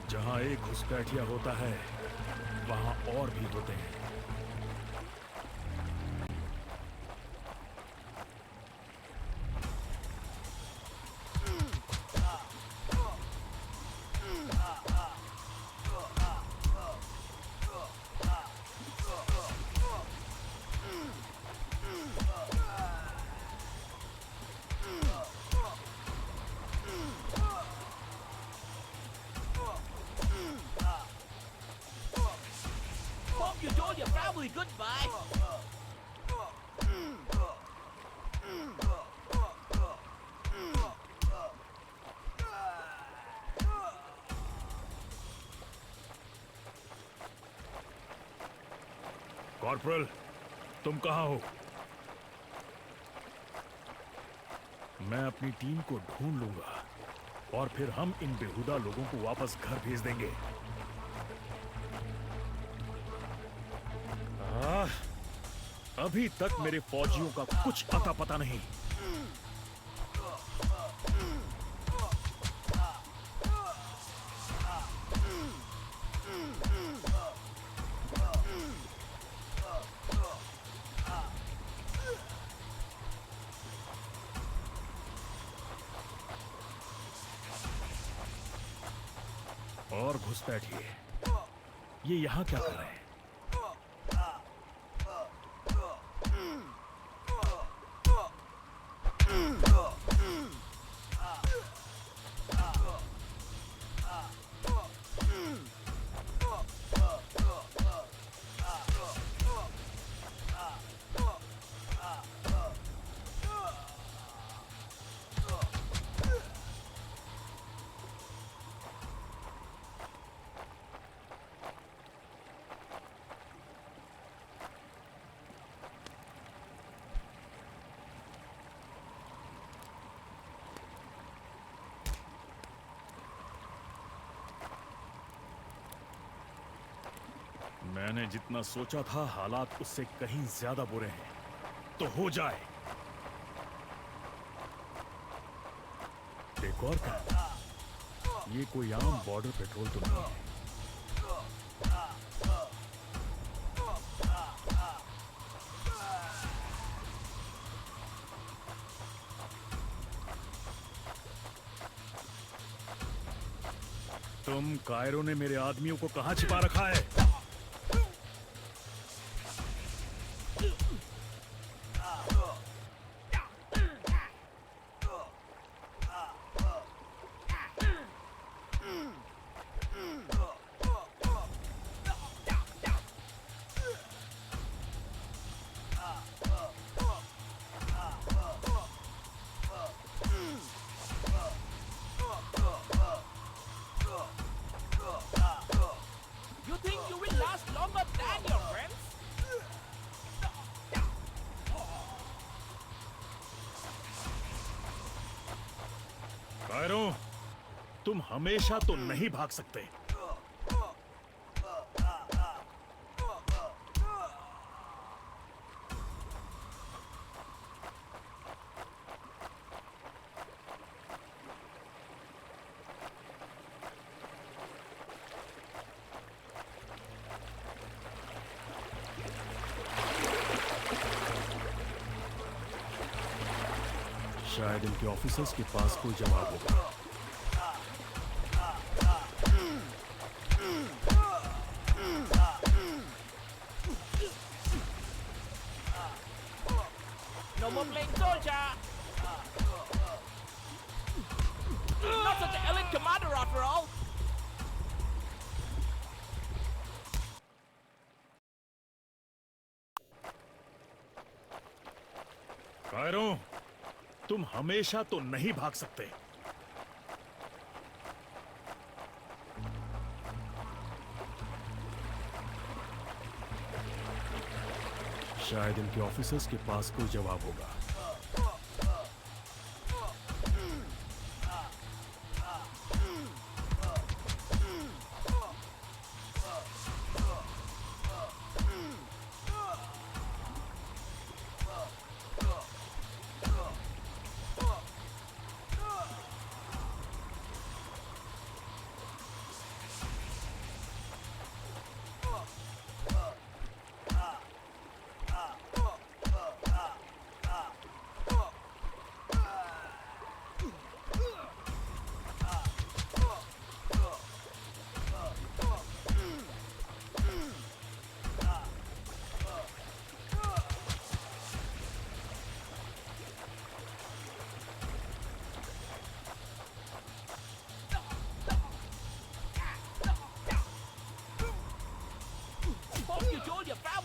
जहाँ एक घुसपैठिया होता है वहाँ और भी होते हैं। Hope you told your family goodbye. Corporal, तुम कहाँ हो? मैं अपनी टीम को ढूंढ लूंगा और फिर हम इन बेहुदा लोगों को वापस घर भेज देंगे। अभी तक मेरे फौजियों का कुछ अता पता नहीं। और घुसपैठिए, ये यहाँ क्या कर रहे हैं? मैंने जितना सोचा था हालात उससे कहीं ज्यादा बुरे हैं। तो हो जाए। एक और क्या? ये कोई आम बॉर्डर पेट्रोल तो नहीं है। तुम कायरो ने मेरे आदमियों को कहां छिपा रखा है? You think you will last longer than your friends? Cairo, तुम हमेशा तो नहीं भाग सकते। शायद इनके ऑफिसर्स के पास कोई जवाब होगा। No more playing soldier. Not such an elite commander after all. Cairo, तुम हमेशा तो नहीं भाग सकते। शायद इनके ऑफिसर्स के पास कोई जवाब होगा।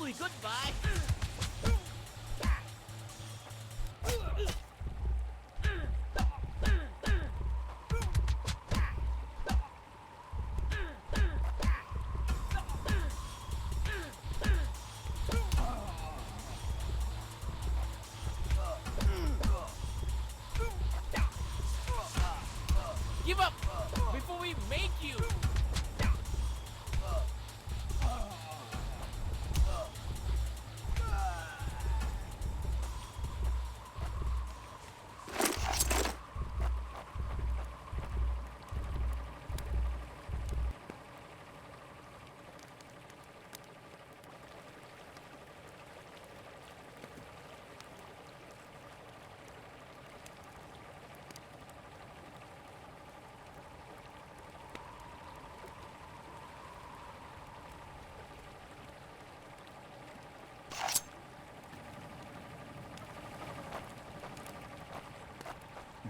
family goodbye. Give up before we make you.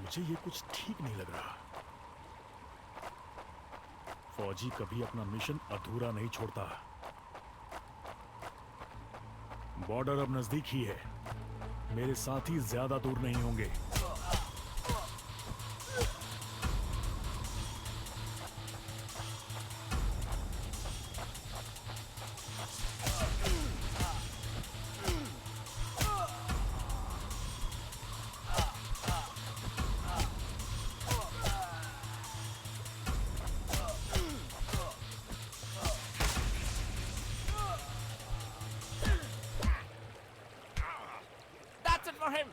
मुझे ये कुछ ठीक नहीं लग रहा। फौजी कभी अपना मिशन अधूरा नहीं छोड़ता। बॉर्डर अब नजदीक ही है। मेरे साथी ज्यादा दूर नहीं होंगे। That's it for him.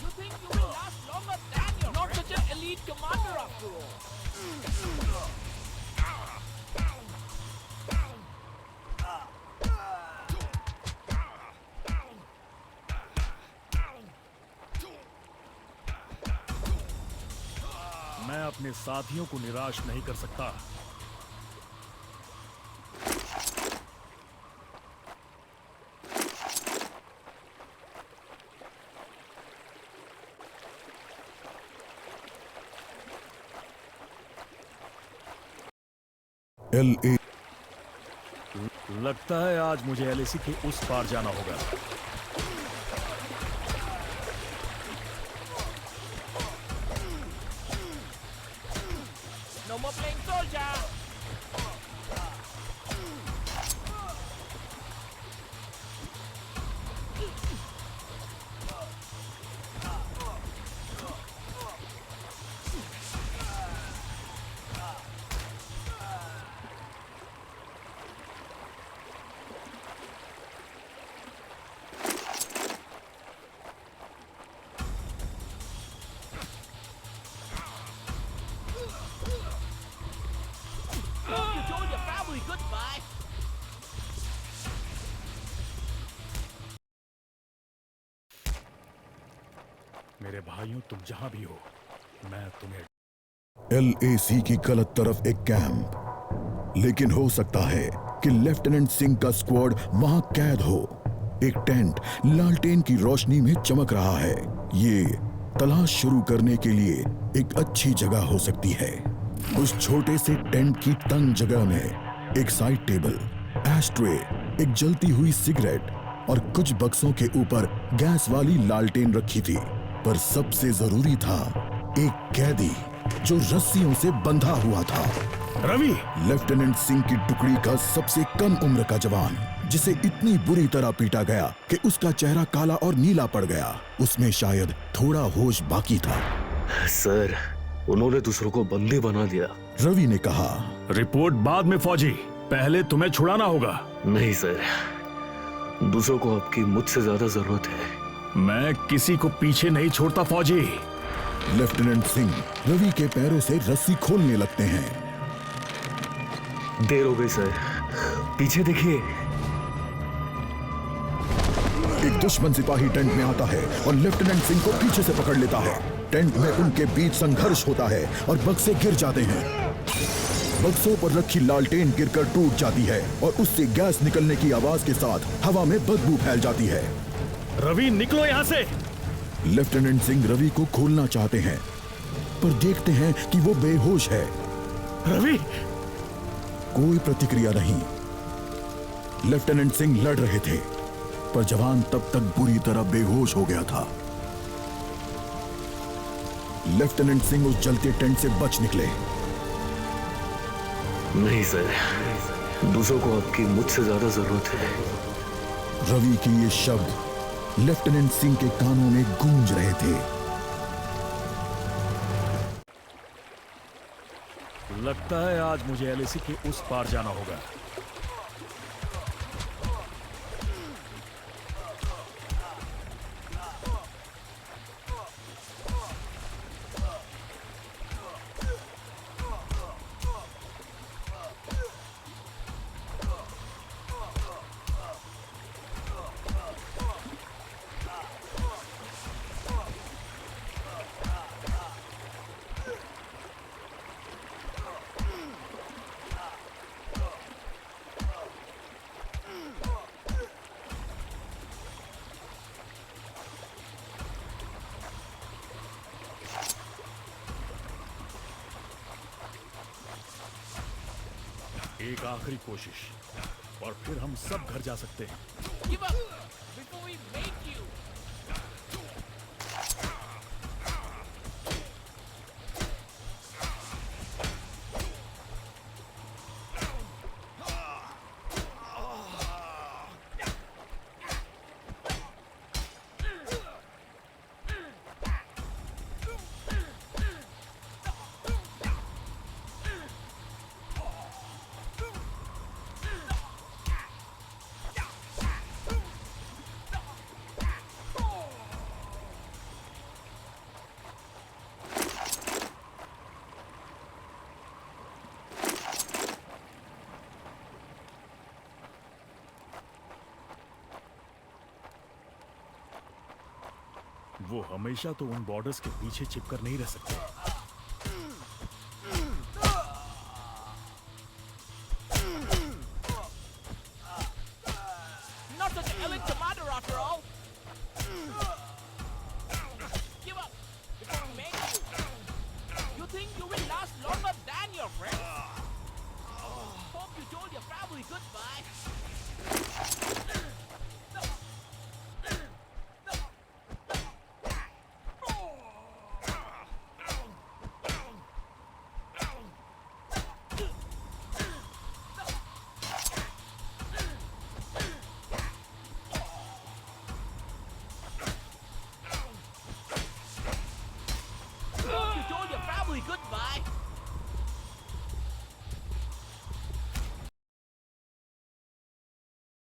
You think you will last longer than you're not such an elite commander after all. मैं अपने साथियों को निराश नहीं कर सकता। LA लगता है आज मुझे एलएसी के उस पार जाना होगा। No more playing soldier. Hope you told your family goodbye. मेरे भाइयों, तुम जहां भी हो, मैं तुम्हें LAC की गलत तरफ एक कैंप, लेकिन हो सकता है कि लेफ्टिनेंट सिंह का स्क्वाड वहां कैद हो। एक टेंट लालटेन की रोशनी में चमक रहा है। ये तलाश शुरू करने के लिए एक अच्छी जगह हो सकती है। उस छोटे से टेंट की तंग जगह में एक साइड टेबल, एस्ट्रे, एक जलती हुई सिगरेट और कुछ बक्सों के ऊपर गैस वाली लालटेन रखी थी। पर सबसे जरूरी था एक कैदी जो रस्सियों से बंधा हुआ था। रवि! लेफ्टिनेंट सिंह की टुकड़ी का सबसे कम उम्र का जवान, जिसे इतनी बुरी तरह पीटा गया कि उसका चेहरा काला और नीला पड़ गया। उसमें शायद थोड़ा होश बाकी था। सर, उन्होंने दूसरों को बंदी बना दिया। रवि ने कहा, रिपोर्ट बाद में फौजी, पहले तुम्हें छुड़ाना होगा। नहीं सर, दूसरों को आपकी मुझसे ज्यादा जरूरत है। मैं किसी को पीछे नहीं छोड़ता फौजी। लेफ्टिनेंट सिंह रवि के पैरों से रस्सी खोलने लगते हैं। देर हो गई सर, पीछे देखिए। एक दुश्मन सिपाही टेंट में आता है और लेफ्टिनेंट सिंह को पीछे से पकड़ लेता है। टेंट में उनके बीच संघर्ष होता है और बक्से गिर जाते हैं। बक्सों पर रखी लालटेन गिरकर टूट जाती है और उससे गैस निकलने की आवाज के साथ हवा में बदबू फैल जाती है। रवि निकलो यहाँ से। लेफ्टिनेंट सिंह रवि को खोलना चाहते हैं पर देखते हैं कि वो बेहोश है। रवि, कोई प्रतिक्रिया नहीं। लेफ्टिनेंट सिंह लड़ रहे थे पर जवान तब तक बुरी तरह बेहोश हो गया था। लेफ्टिनेंट सिंह उस जलते टेंट से बच निकले। नहीं सर, दूसरों को आपकी मुझसे ज्यादा जरूरत है। रवि के ये शब्द लेफ्टिनेंट सिंह के कानों में गूंज रहे थे। लगता है आज मुझे एलएसी के उस पार जाना होगा। एक आखिरी कोशिश और फिर हम सब घर जा सकते हैं। Give up before we make you. वो हमेशा तो उन बॉर्डर्स के पीछे छिपकर नहीं रह सकते। Not such an elite commander after all. Give up before we make you. You think you will last longer than your friends? Hope you told your family goodbye.